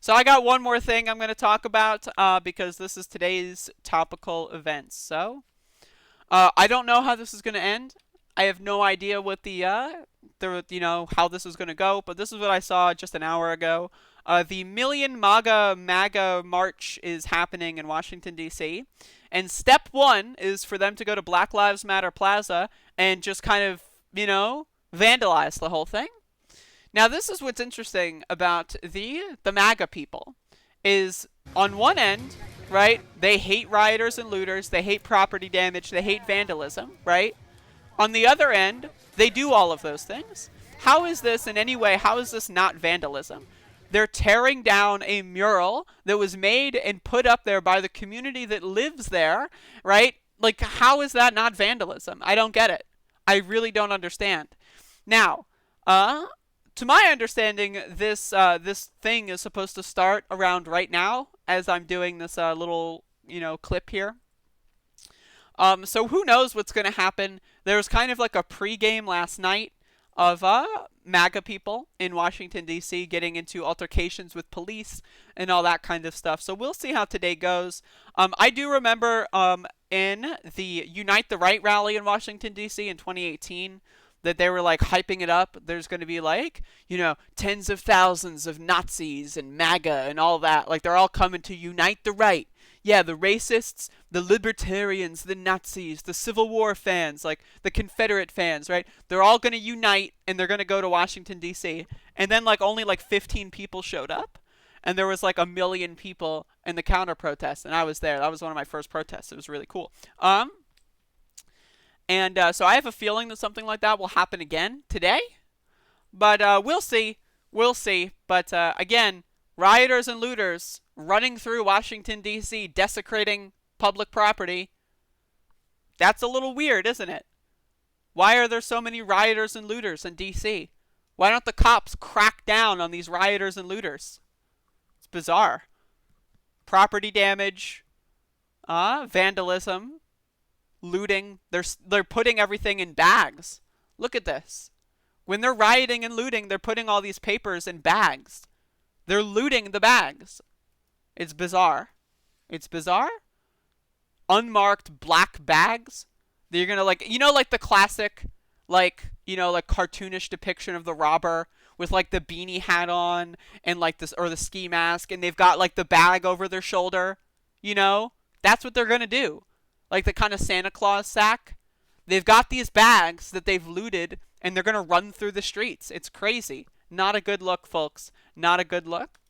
So I got one more thing I'm going to talk about because this is today's topical events. So I don't know how this is going to end. I have no idea what how this is going to go. But this is what I saw just an hour ago. The Million MAGA March is happening in Washington D.C. And step one is for them to go to Black Lives Matter Plaza and just kind of vandalize the whole thing. Now, this is what's interesting about the MAGA people is on one end, right? They hate rioters and looters, they hate property damage, they hate vandalism, right? On the other end, they do all of those things. How is this in any way? How is this not vandalism? They're tearing down a mural that was made and put up there by the community that lives there, right? Like, how is that not vandalism? I don't get it. I really don't understand. Now, to my understanding, this thing is supposed to start around right now as I'm doing this little clip here. So who knows what's going to happen? There was kind of like a pregame last night of MAGA people in Washington D.C. getting into altercations with police and all that kind of stuff. So we'll see how today goes. I do remember in the Unite the Right rally in Washington D.C. in 2018. That they were like hyping it up. There's going to be like, tens of thousands of Nazis and MAGA and all that. Like they're all coming to unite the right. Yeah, the racists, the libertarians, the Nazis, the Civil War fans, like the Confederate fans, right? They're all going to unite and they're going to go to Washington, D.C. And then like only like 15 people showed up. And there was like 1 million people in the counter protest. And I was there. That was one of my first protests. It was really cool. And so I have a feeling that something like that will happen again today. But we'll see. We'll see. But again, rioters and looters running through Washington, D.C., desecrating public property. That's a little weird, isn't it? Why are there so many rioters and looters in D.C.? Why don't the cops crack down on these rioters and looters? It's bizarre. Property damage, vandalism, looting. They're putting everything in bags. Look at this. When they're rioting and looting, they're putting all these papers in bags. They're looting the bags. It's bizarre. It's bizarre. Unmarked black bags. You're gonna like the classic like cartoonish depiction of the robber with like the beanie hat on and like this, or the ski mask, and they've got like the bag over their shoulder. That's what they're gonna do. Like the kind of Santa Claus sack. They've got these bags that they've looted, and they're going to run through the streets. It's crazy. Not a good look, folks. Not a good look.